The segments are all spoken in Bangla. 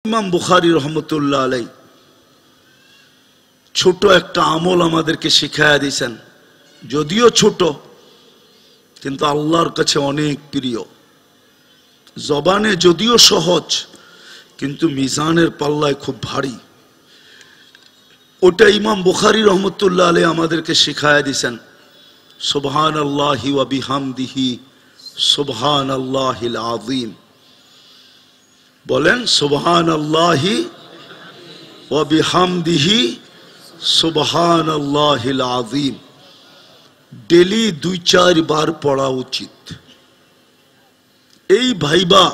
ইমাম বুখারী রহমতুল্লাহ আলাই ছোট একটা আমল আমাদেরকে শিখায়া দিয়েছেন, যদিও ছোট কিন্তু আল্লাহর কাছে অনেক প্রিয়। জবানে যদিও সহজ কিন্তু মিজানের পাল্লায় খুব ভারী। ওটা ইমাম বুখারী রহমতুল্লাহ আলাই আমাদেরকে শিখায়া দিয়েছেন, সুবহানাল্লাহি ওয়া বিহামদিহি সুবহানাল্লাহিল আযীম। বলেন সুবহানাল্লাহি ওয়া বিহামদিহি সুবহানাল্লাহিল আযীম। ডেলি 2-4 বার পড়া উচিত। এই ভাইবা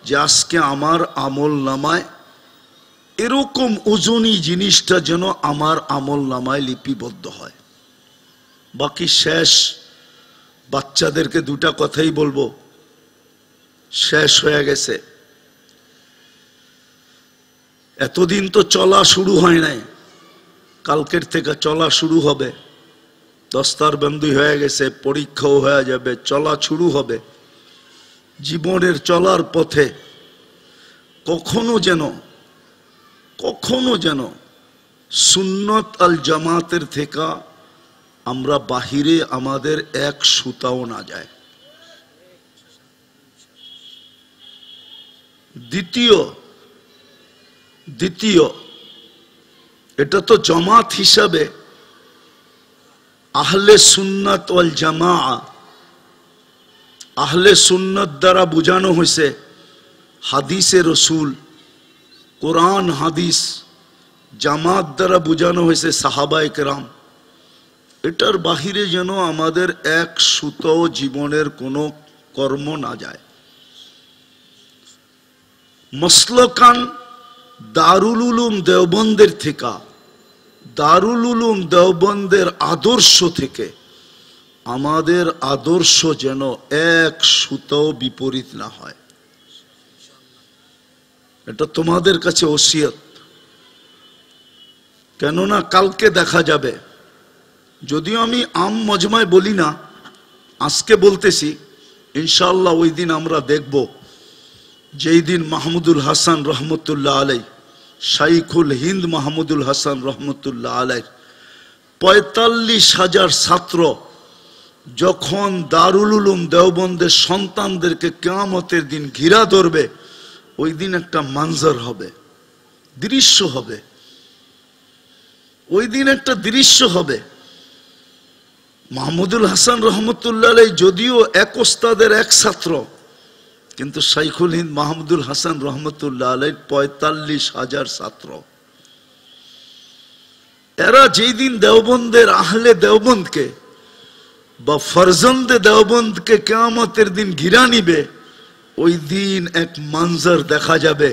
যে আজকে আমার আমল নামায় এরকম ওজনী জিনিসটা যেন আমার আমল নামায় লিপিবদ্ধ হয়। বাকি শেষ, বাচ্চাদেরকে দুটা কথাই বলবো, শেষ হয়ে গেছে। এতদিন তো চলা শুরু হয় নাই, কালকের থেকে চলা শুরু হবে। দস্তারবন্দি হয়ে গেছে, পরীক্ষাও হয়ে যাবে, চলা শুরু হবে। জীবনের চলার পথে কখনো যেন সুন্নত আল জামাতের থেকে আমরা বাহিরে আমাদের এক সুতাও না যায়। দ্বিতীয় এটা তো জামাত হিসাবে আহলে সুন্নাত ওয়াল জামাআ, আহলে সুন্নাত দ্বারা বোঝানো হয়েছে হাদিসে রসুল, কোরআন হাদিস। জামাত দ্বারা বোঝানো হয়েছে সাহাবায়ে কেরাম। এটার বাহিরে যেন আমাদের এক সুতো জীবনের কোনো কর্ম না যায়। মসলকান দারুল উলুম দেওবন্দের থেকে, দারুল উলুম দেওবন্দের আদর্শ থেকে আমাদের আদর্শ যেন এক সুতো বিপরীত না হয়। এটা তোমাদের কাছে ওসিয়ত। কেননা কালকে দেখা যাবে, যদিও আমি আম মজমায় বলি না, আজকে বলতেছি, ইনশাআল্লাহ ওই দিন আমরা দেখব যেই দিন মাহমুদুল হাসান রহমতুল্লাহ আলাই, শাইখুল হিন্দ মাহমুদুল হাসান রহমতুল্লাহ আলাই 45,000 ছাত্র যখন দারুল উলুম দেওবন্দের সন্তানদেরকে কিয়ামতের দিন ঘিরা ধরবে, ওই দিন একটা মঞ্জর হবে, দৃশ্য হবে। ওই দিন একটা দৃশ্য হবে। মাহমুদুল হাসান রহমতুল্লাহ আলাই যদিও এক ওস্তাদের এক ছাত্র, কিন্তু শাইখুল হিন্দ মাহমুদুল হাসান রহমতুল্লাহ আলাই 45,000 ছাত্র। এরা যেই দিন দেওবন্দের আহলে দেওবন্দকে বা ফরজন্দে দেওবন্দকে কিয়ামতের দিন ঘিরা নিবে, ওই দিন এক মঞ্জর দেখা যাবে।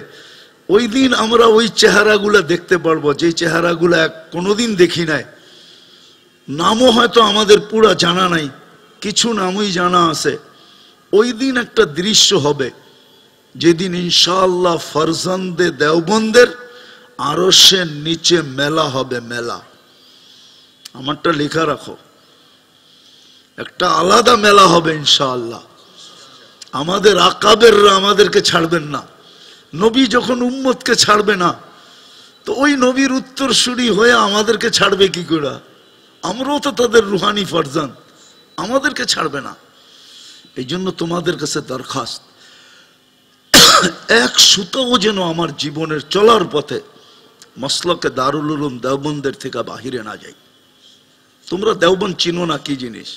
ওই দিন আমরা ওই চেহারাগুলা দেখতে পারবো, যে চেহারাগুলা কোনোদিন দেখি নাই। নামও হয়তো আমাদের পুরা জানা নাই, কিছু নামই জানা আছে। ওই দিন একটা দৃশ্য হবে, যেদিন ইনশাআল্লাহ ফরজন্দে দেওবন্দের আরশের নিচে মেলা হবে, মেলা। আমারটা লেখা রাখো, একটা আলাদা মেলা হবে ইনশাআল্লাহ। আমাদের আকাবেররা আমাদেরকে ছাড়বেন না। নবী যখন উম্মতকে ছাড়বে না, তো ওই নবীর উত্তরসূরি হয়ে আমাদেরকে ছাড়বে কি করে? আমরাও তো তাদের রুহানি ফরজান, আমাদেরকে ছাড়বে না। এই জন্য তোমাদের কাছে দরখাস্ত, এক সুতাও যেন আমার জীবনের চলার পথে মসলকে দারুল উলুম দেওবন্দের থেকে বাহিরে না যাই। তোমরা দেওবন্দ চিনো না কি জিনিস,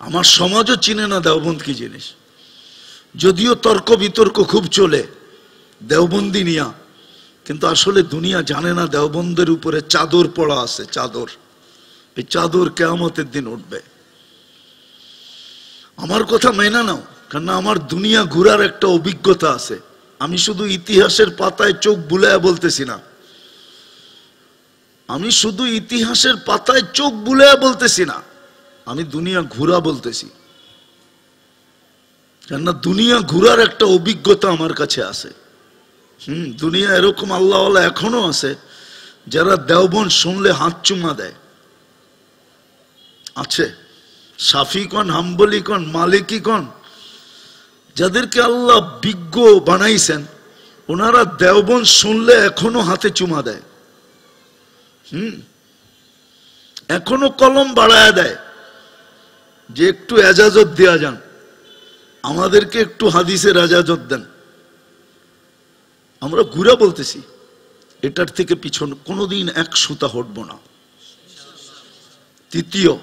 আমার সমাজও চিনে না দেওবন্দ কি জিনিস। যদিও তর্ক বিতর্ক খুব চলে দেওবন্দি নিয়া, কিন্তু আসলে দুনিয়া জানে না দেওবন্দের উপরে চাদর পড়া আছে, চাদর। এই চাদর কিয়ামতের দিন উঠবে। আমার কথা মেনে নাও, কারণ আমার দুনিয়া ঘুরার একটা অভিজ্ঞতা আছে। আমি শুধু ইতিহাসের পাতায় চোখ বুলায়া বলতেছি না, আমি শুধু ইতিহাসের পাতায় চোখ বুলায়া বলতেছি না, আমি দুনিয়া ঘুরা বলতেছি। কেননা দুনিয়া ঘুরার একটা অভিজ্ঞতা আমার কাছে আছে। দুনিয়া এরকম আল্লাহওয়ালা এখনো আছে যারা দেওবন্দ শুনলে হাত চুমা দেয়, আছে। শাফি কন, হাম্বলি কন, মালিকি কন, যাদেরকে আল্লাহ বিজ্ঞ বানাইছেন, ওনারা দেওবন্দ শুনলে এখনো হাতে চুমা দেয়, এখনো কলম বাড়ায় দেয় যে একটু এজাজত দেয়া যান, আমাদেরকে একটু হাদিসের এজাজত দেন। আমরা ঘুরে বলতেছি এটার থেকে পিছন কোনোদিন এক সুতা হটব না। তৃতীয়,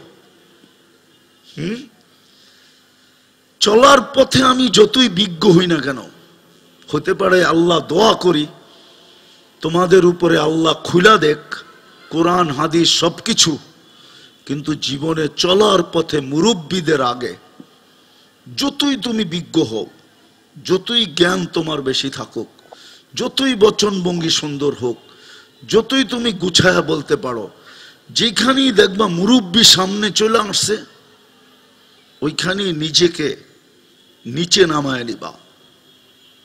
চলার পথে আমি যতই বিজ্ঞ হই না কেন, হতে পারে আল্লাহ দোয়া করি তোমাদের উপরে আল্লাহ খুলা দেখ কোরআন হাদিস সবকিছু, কিন্তু জীবনে চলার পথে মুরব্বীদের আগে যতই তুমি বিজ্ঞ হও, যতই জ্ঞান তোমার বেশি থাকুক, যতই বচনভঙ্গি সুন্দর হোক, যতই তুমি গুছায়া বলতে পারো, যেখানেই দেখবা মুরব্বী সামনে চলে আসছে ওইখানেই নিজেকে নিচে নামায় নিবা।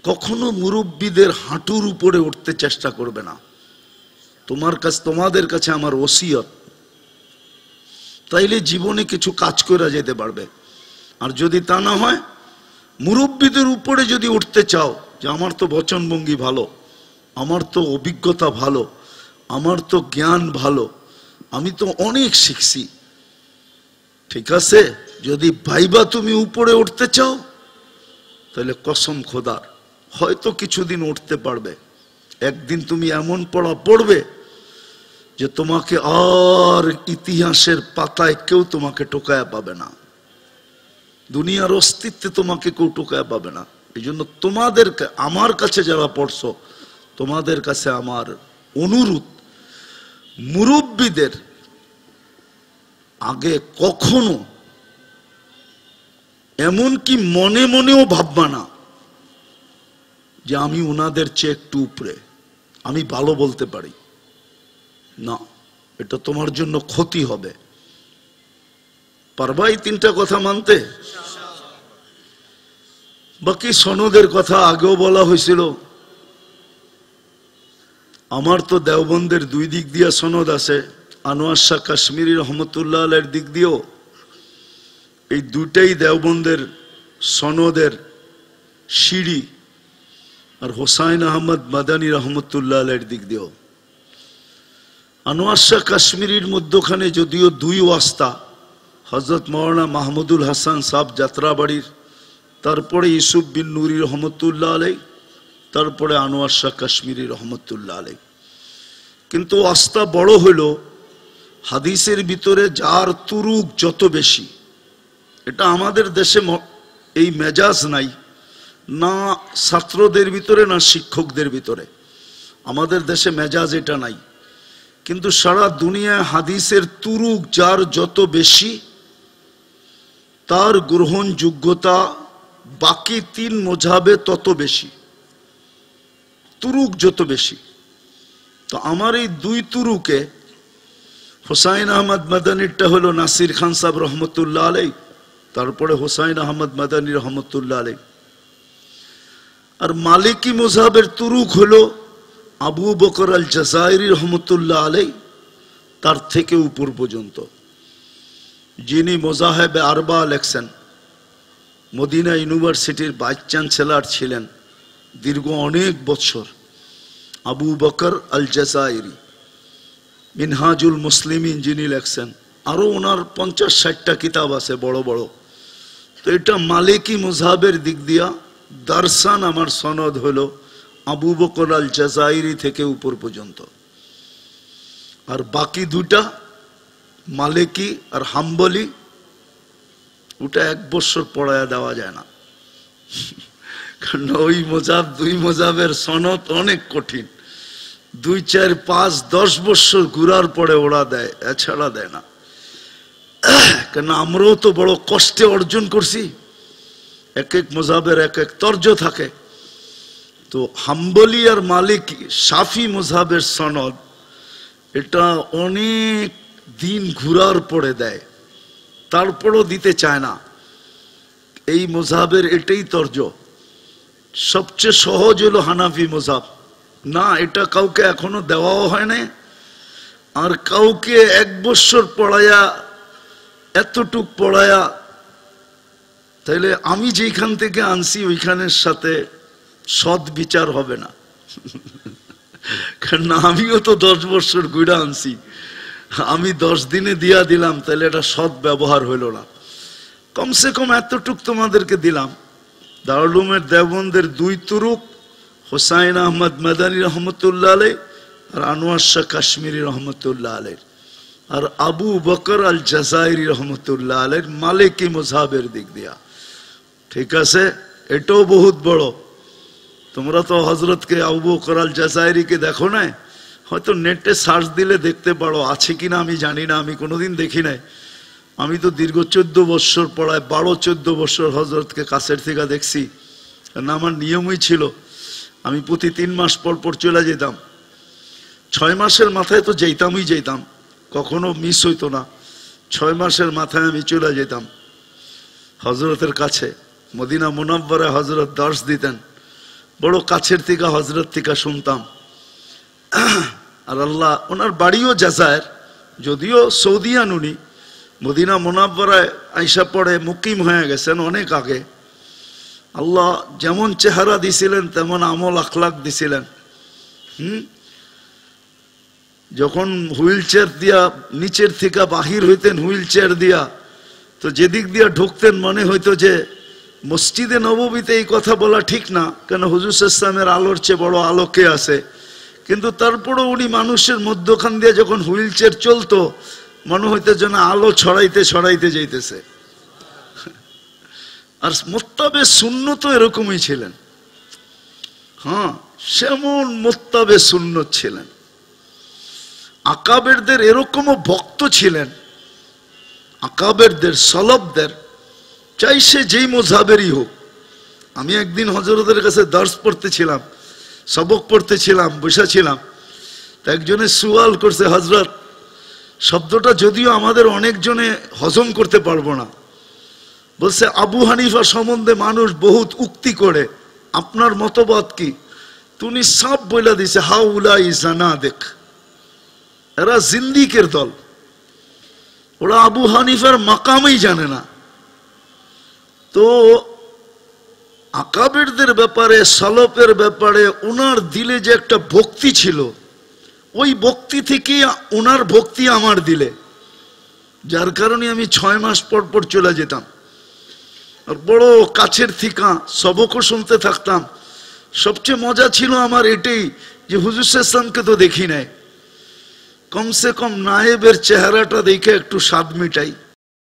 কখনো মুরব্বীদের হাঁটুর উপরে উঠতে চেষ্টা করবে না। তোমাদের কাছে আমার ওসিয়ত, তাইলে জীবনে কিছু কাজ করে যেতে পারবে। আর যদি তা না হয়, মুরব্বীদের উপরে যদি উঠতে চাও যে আমার তো বচনভঙ্গি ভালো, আমার তো অভিজ্ঞতা ভালো, আমার তো জ্ঞান ভালো, আমি তো অনেক শিখছি, ঠিক আছে, যদি ভাইবা তুমি উপরে উঠতে চাও তাহলে কসম খোদার হয়তো কিছুদিন উঠতে পারবে। একদিন তুমি এমন পড়া পড়বে যে তোমাকে আর ইতিহাসের পাতায় কেউ তোমাকে টোকায়া পাবে না, দুনিয়ার অস্তিত্বে তোমাকে কেউ টোকায়া পাবে না। এই জন্য তোমাদের আমার কাছে যারা পড়ছো তোমাদের কাছে আমার অনুরোধ, মুরব্বীদের আগে কখনো এমনকি মনে মনেও ভাববা না যে আমি ওনাদের চেয়ে একটু উপরে, আমি ভালো বলতে পারি না, এটা তোমার জন্য ক্ষতি হবে। পারবা এই তিনটা কথা মানতে? বাকি সনদের কথা আগেও বলা হয়েছিল। আমার তো দেওবন্দের দুই দিক দিয়া সনদ আছে, আনোয়ার শাহ কাশ্মীরি রহমতুল্লাহ আলাইহির দিক দিয়েও। এই দুটাই দেওবন্দের সনদের সিঁড়ি। আর হোসাইন আহমদ মাদানী রহমতুল্লাহ আলাইহির দিক দিয়েও। আনোয়ার শাহ কাশ্মীরির মধ্যখানে যদিও দুই ওয়াস্তা, হযরত মাওলানা মাহমুদুল হাসান সাহেব যাত্রাবাড়ির, তারপরে ইউসুফ বিন নুরি রহমতুল্লাহ আলাইহি, তারপরে আনোয়ার শাহ কাশ্মীরি রহমতুল্লাহ আলাইহি। কিন্তু ওয়াস্তা বড় হলো হাদিসের ভিতরে যার তুরুক যত বেশি, এটা আমাদের দেশে এই মেজাজ নাই, না ছাত্রদের ভিতরে না শিক্ষকদের ভিতরে, আমাদের দেশে মেজাজ এটা নাই। কিন্তু সারা দুনিয়ায় হাদিসের তুরুক যার যত বেশি, তার গ্রহণযোগ্যতা বাকি তিন মজাবে তত বেশি, তুরুক যত বেশি। তো আমার এই দুই তুরুকে হোসাইন আহমদ মাদানীরটা হলো নাসির খান সাহেব রহমতুল্লাহ আলাইহি, তারপরে হোসাইন আহমদ মাদানী রহমতুল্লাহ আলাইহি। আর মালিকি মযহাবের তুরুক হলো আবু বকর আল জাযাইরি রহমতুল্লাহ আলাইহি, তার থেকে উপর পর্যন্ত। যিনি মোজাহেবে আরবা লেখছেন, মদিনা ইউনিভার্সিটির ভাইস চ্যান্সেলর ছিলেন দীর্ঘ অনেক বছর, আবু বকর আল জাযাইরি। মিনহাজুল মুসলিমিন যিনি লেখছেন, আরো ওনার 50-60টা কিতাব আছে বড় বড়। তো এটা মালিকি মযহাবের দিক দিয়া দারসান আমার সনদ হলো আবু বকর আল জাযাইরি থেকে উপর পর্যন্ত। আর বাকি দুটা মালিকি আর হাম্বলি, ওটা 1 বছর পড়ায়া দেওয়া যায় না, কারণ ওই মজাব দুই মজাবের সনদ অনেক কঠিন। 2, 4, 5, 10 বছর ঘুরার পরে ওরা দেয়, এছাড়া দেয় না। কেন আমরাও তো বড় কষ্টে অর্জন করছি, এক এক মজাবের এক এক তর্জ থাকে। তো হাম্বলি আর মালিকি শাফি মজাবের সনদ, এটা অনেক দিন ঘুরার পরে দেয়, তারপরও দিতে চায় না। এই মজাবের এটাই তর্জ। সবচেয়ে সহজ হলো হানাফি মজাব, না এটা কাউকে এখনো দেওয়াও হয় না। আর কাউকে 1 বছর পড়ায়া, এতটুক পড়ায়া, তাইলে আমি যেখান থেকে আনছি ওইখানের সাথে সৎ বিচার হবে না। কারণ আমিও তো 10 বছর গুড়া আনছি, আমি 10 দিনে দিয়া দিলাম, তাহলে এটা সৎ ব্যবহার হইল না। কমসে কম এতটুক তোমাদেরকে দিলাম, দারুল উলুমের দেওবন্দের 2 তুরুক, হুসাইন আহমদ মাদানী রহমতুল্লাহ আলাই আর আনোয়ার শাহ কাশ্মীরি রহমতুল্লাহ আলাই আর আবু বকর আল জাজাইরি রহমতুল্লাহ আলাই মালিকি মযহাবের দিক দিয়া। ঠিক আছে, এটাও বহুত বড়। তোমরা তো হযরতকে আবু বকর আল জাজাইরিকে দেখো না, হয়তো নেটে সার্চ দিলে দেখতে পারো, আছে কিনা আমি জানি না, আমি কোনোদিন দেখি নাই। আমি তো দীর্ঘ 14 বছর পড়ায় 12-14 বছর হযরতকে কাছের থেকে দেখছি। কারণ আমার নিয়মই ছিল আমি প্রতি 3 মাস পর পর চলে যেতাম। 6 মাসের মাথায় তো যেতাম, কখনো মিস হইতো না। 6 মাসের মাথায় আমি চলে যেতাম হযরতের কাছে। মদিনা মুনাব্বারায় হযরত দর্শ দিতেন, বড় কাছের থেকে হযরত থেকে শুনতাম। আর আল্লাহ, ওনার বাড়িও জাজায়ের, যদিও সৌদিয়ান, উনি মদিনা মুনাব্বারায় আইসা পড়ে মুকিম হয়ে গেছেন অনেক আগে। আল্লাহ যেমন চেহারা দিছিলেন তেমন আমল আখলাক দিছিলেন। যখন হুইল চেয়ার দিয়া নিচের থেকে বাহির হইতেন হুইল চেয়ার দিয়া, তো যেদিক দিয়া ঢুকতেন মনে হইতো যে মসজিদে নববীতে এই কথা বলা ঠিক না, কেন হুজুর ইসলামের আলোর চেয়ে বড় আলোকে আছে। কিন্তু তারপরও উনি মানুষের মধ্যখান দিয়ে যখন হুইল চেয়ার চলতো মনে হইতো যেন আলো ছড়াইতে ছড়াইতে যাইতেছে। আর মোত্তাবে সুন্নত এরকমই ছিলেন। হ্যাঁ, সেমন মোত্তাবে সুন্নত ছিলেন। আকাবেরদের এরকমও ভক্ত ছিলেন, আকাবেরদের সলবদের, চাই সে যেই মযহাবেরই হোক। আমি একদিন হযরতের কাছে দর্স পড়তেছিলাম, সবক পড়তেছিলাম, বসেছিলাম, তো একজনে সুয়াল করছে, হযরত শব্দটা যদিও আমাদের অনেকজনে হজম করতে পারবো না, বলছে আবু হানিফা সম্বন্ধে মানুষ বহুত উক্তি করে, আপনার মতবাদ কি? তুমি সব বইলা দিছে, হাউলাই জানাদিক, এরা জিন্দিকের দল, ওরা আবু হানিফার মাকামই জানে না। তো আকাবেরদের ব্যাপারে, সালফের ব্যাপারে ওনার দিলে যে একটা ভক্তি ছিল, ওই ভক্তি থেকে ওনার ভক্তি আমার দিলে, যার কারণে আমি 6 মাস পর পর চলে যেতাম। আর বড় কাছের থিকা সবকও শুনতে থাকতাম। সবচেয়ে মজা ছিল আমার এটাই যে হুজুর ইসলামকে তো দেখি নাই, কমসে কম নায়েবের চেহারাটা দেখে একটু স্বাদ মিটাই।